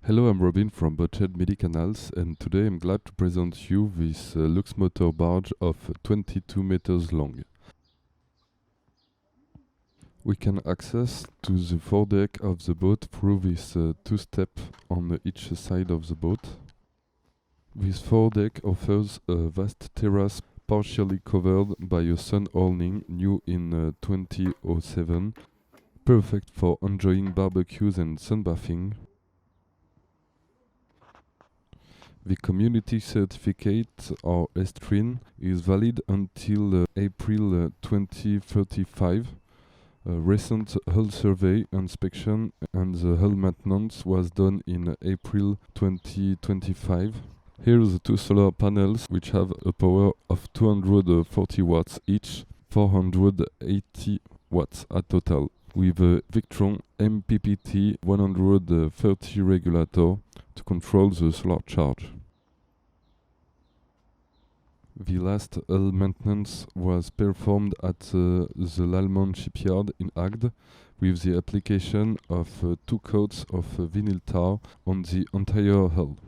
Hello, I'm Robin from Boatshed Canals, and today I'm glad to present you this Luxe motor barge of 22 meters long. We can access to the foredeck of the boat through this two-step on each side of the boat. This foredeck offers a vast terrace partially covered by a sun awning new in 2007, perfect for enjoying barbecues and sunbathing. The community certificate, or ESTRIN, is valid until April 2035. A recent hull survey inspection and the hull maintenance was done in April 2025. Here are the two solar panels, which have a power of 240 watts each, 480 watts at total, with a Victron MPPT 130 regulator to control the solar charge. The last hull maintenance was performed at the L'Allemand shipyard in Agde, with the application of 2 coats of vinyl tar on the entire hull.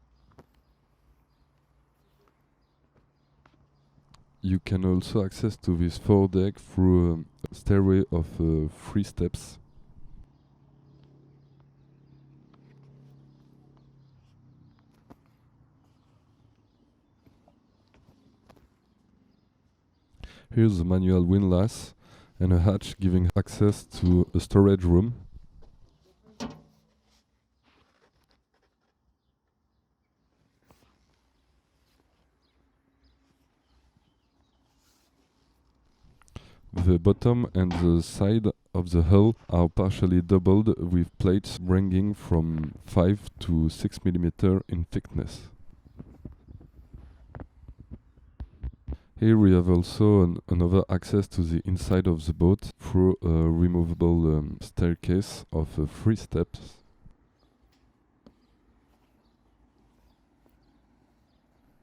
You can also access to this foredeck through a stairway of 3 steps. Here's the manual windlass and a hatch giving access to a storage room. The bottom and the side of the hull are partially doubled with plates ranging from 5 to 6 mm in thickness. Here we have also another access to the inside of the boat through a removable staircase of 3 steps.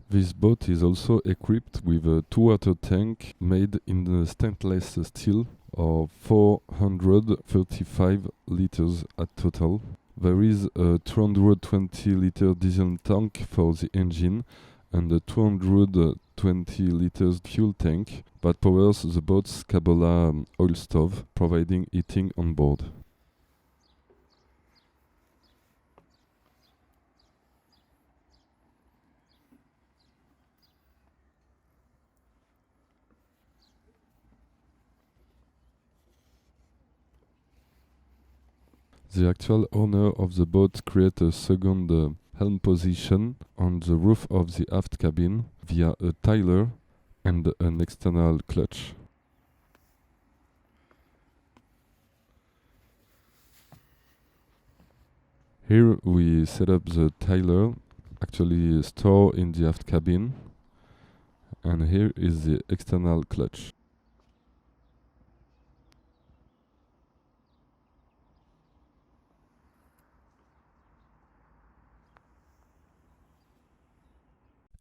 This boat is also equipped with a 2-water tank made in stainless steel of 435 liters at total. There is a 220-liter diesel tank for the engine and a 220 liters fuel tank that powers the boat's Cabola oil stove, providing heating on board. The actual owner of the boat created a second helm position on the roof of the aft cabin via a tiller and an external clutch. Here we set up the tiller, actually stored in the aft cabin, and here is the external clutch.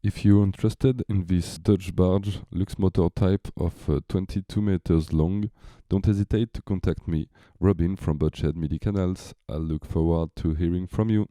If you're interested in this Dutch barge Luxe motor type of 22 meters long, don't hesitate to contact me, Robin from Boatshed Canals. I'll look forward to hearing from you.